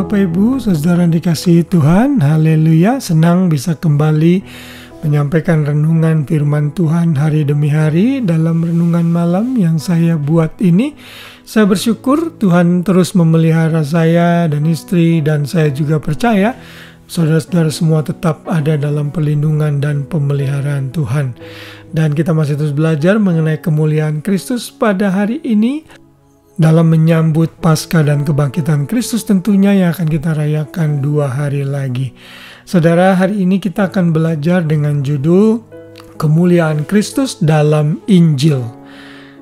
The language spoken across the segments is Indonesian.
Bapak Ibu, saudara yang dikasihi Tuhan, haleluya, senang bisa kembali menyampaikan renungan firman Tuhan hari demi hari dalam renungan malam yang saya buat ini. Saya bersyukur Tuhan terus memelihara saya dan istri, dan saya juga percaya saudara-saudara semua tetap ada dalam perlindungan dan pemeliharaan Tuhan. Dan kita masih terus belajar mengenai kemuliaan Kristus pada hari ini, dalam menyambut Paskah dan kebangkitan Kristus tentunya yang akan kita rayakan 2 hari lagi. Saudara, hari ini kita akan belajar dengan judul Kemuliaan Kristus dalam Injil.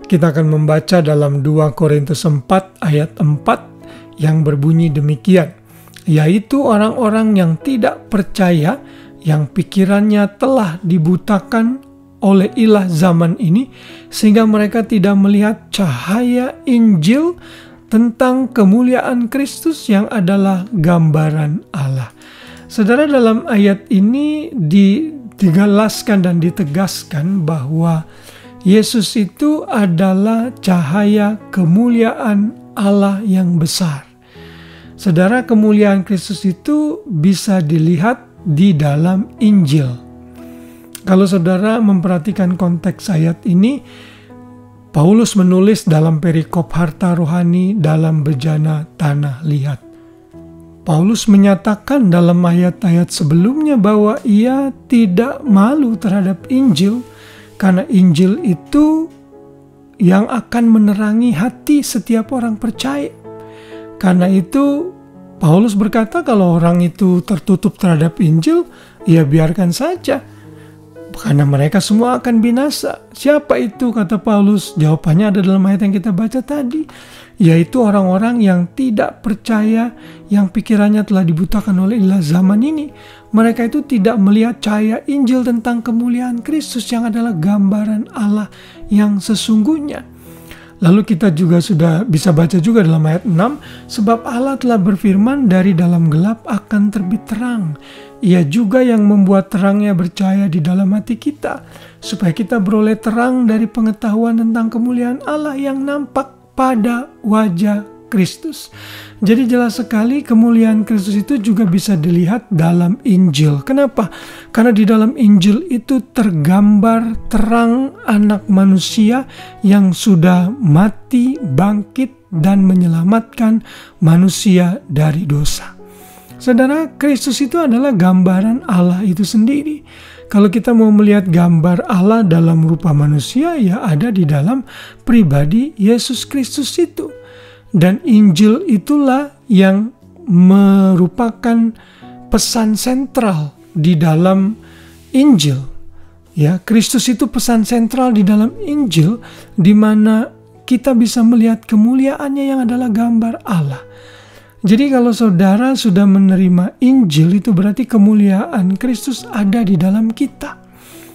Kita akan membaca dalam 2 Korintus 4 ayat 4 yang berbunyi demikian, yaitu orang-orang yang tidak percaya, yang pikirannya telah dibutakan oleh ilah zaman ini, sehingga mereka tidak melihat cahaya Injil tentang kemuliaan Kristus yang adalah gambaran Allah. Saudara, dalam ayat ini dijelaskan dan ditegaskan bahwa Yesus itu adalah cahaya kemuliaan Allah yang besar. Saudara, kemuliaan Kristus itu bisa dilihat di dalam Injil. Kalau saudara memperhatikan konteks ayat ini, Paulus menulis dalam perikop harta rohani dalam bejana tanah liat. Paulus menyatakan dalam ayat-ayat sebelumnya bahwa ia tidak malu terhadap Injil, karena Injil itu yang akan menerangi hati setiap orang percaya. Karena itu Paulus berkata kalau orang itu tertutup terhadap Injil, ya biarkan saja, karena mereka semua akan binasa. Siapa itu, kata Paulus? Jawabannya ada dalam ayat yang kita baca tadi, yaitu orang-orang yang tidak percaya, yang pikirannya telah dibutakan oleh ilah zaman ini. Mereka itu tidak melihat cahaya Injil tentang kemuliaan Kristus yang adalah gambaran Allah yang sesungguhnya. Lalu kita juga sudah bisa baca juga dalam ayat 6, sebab Allah telah berfirman, dari dalam gelap akan terbit terang. Ia juga yang membuat terangnya bercahaya di dalam hati kita, supaya kita beroleh terang dari pengetahuan tentang kemuliaan Allah yang nampak pada wajah Kristus. Jadi jelas sekali kemuliaan Kristus itu juga bisa dilihat dalam Injil. Kenapa? Karena di dalam Injil itu tergambar terang anak manusia yang sudah mati, bangkit, dan menyelamatkan manusia dari dosa. Saudara, Kristus itu adalah gambaran Allah itu sendiri. Kalau kita mau melihat gambar Allah dalam rupa manusia, ya ada di dalam pribadi Yesus Kristus itu. Dan Injil itulah yang merupakan pesan sentral di dalam Injil. Ya, Kristus itu pesan sentral di dalam Injil, di mana kita bisa melihat kemuliaannya yang adalah gambar Allah. Jadi kalau saudara sudah menerima Injil, itu berarti kemuliaan Kristus ada di dalam kita.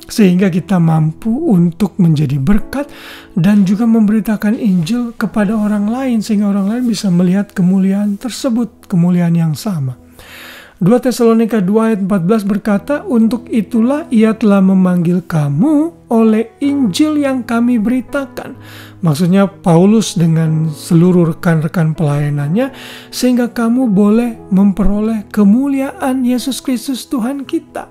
Sehingga kita mampu untuk menjadi berkat dan juga memberitakan Injil kepada orang lain, sehingga orang lain bisa melihat kemuliaan tersebut, kemuliaan yang sama. 2 Tesalonika 2 ayat 14 berkata, untuk itulah ia telah memanggil kamu oleh Injil yang kami beritakan. Maksudnya Paulus dengan seluruh rekan-rekan pelayanannya, sehingga kamu boleh memperoleh kemuliaan Yesus Kristus Tuhan kita.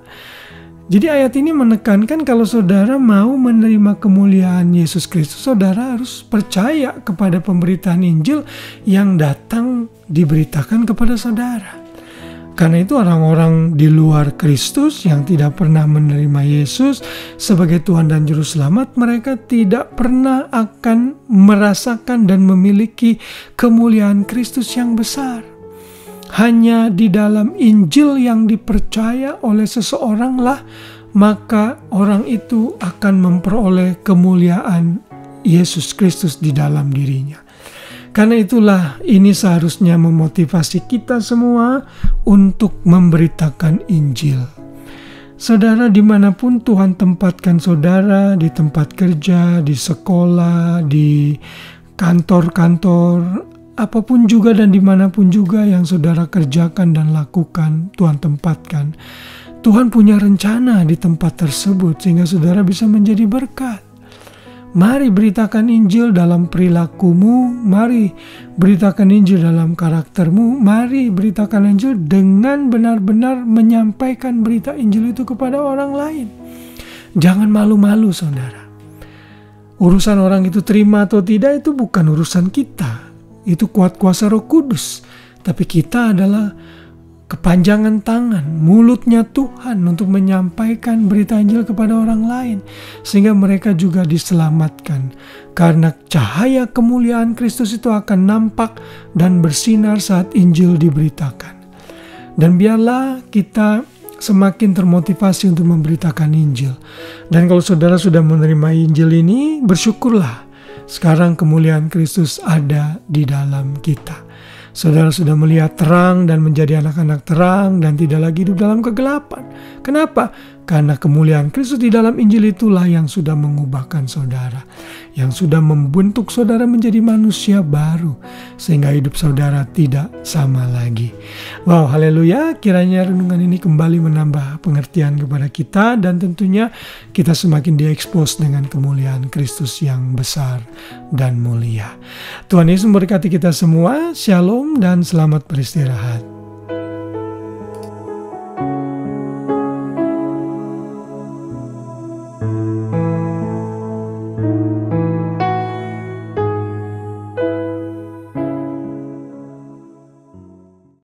Jadi ayat ini menekankan kalau saudara mau menerima kemuliaan Yesus Kristus, saudara harus percaya kepada pemberitaan Injil yang datang diberitakan kepada saudara. Karena itu orang-orang di luar Kristus yang tidak pernah menerima Yesus sebagai Tuhan dan Juru Selamat, mereka tidak pernah akan merasakan dan memiliki kemuliaan Kristus yang besar. Hanya di dalam Injil yang dipercaya oleh seseoranglah, maka orang itu akan memperoleh kemuliaan Yesus Kristus di dalam dirinya. Karena itulah ini seharusnya memotivasi kita semua untuk memberitakan Injil. Saudara, dimanapun Tuhan tempatkan saudara, di tempat kerja, di sekolah, di kantor-kantor, apapun juga dan dimanapun juga yang saudara kerjakan dan lakukan, Tuhan tempatkan. Tuhan punya rencana di tempat tersebut sehingga saudara bisa menjadi berkat. Mari beritakan Injil dalam perilakumu, mari beritakan Injil dalam karaktermu, mari beritakan Injil dengan benar-benar menyampaikan berita Injil itu kepada orang lain. Jangan malu-malu, saudara. Urusan orang itu terima atau tidak itu bukan urusan kita. Itu kuat kuasa Roh Kudus. Tapi kita adalah kepanjangan tangan, mulutnya Tuhan untuk menyampaikan berita Injil kepada orang lain. Sehingga mereka juga diselamatkan. Karena cahaya kemuliaan Kristus itu akan nampak dan bersinar saat Injil diberitakan. Dan biarlah kita semakin termotivasi untuk memberitakan Injil. Dan kalau saudara sudah menerima Injil ini, bersyukurlah. Sekarang kemuliaan Kristus ada di dalam kita. Saudara sudah melihat terang dan menjadi anak-anak terang dan tidak lagi hidup dalam kegelapan. Kenapa? Karena kemuliaan Kristus di dalam Injil itulah yang sudah mengubahkan saudara. Yang sudah membentuk saudara menjadi manusia baru. Sehingga hidup saudara tidak sama lagi. Wow, haleluya. Kiranya renungan ini kembali menambah pengertian kepada kita. Dan tentunya kita semakin diekspos dengan kemuliaan Kristus yang besar dan mulia. Tuhan Yesus memberkati kita semua. Shalom dan selamat beristirahat.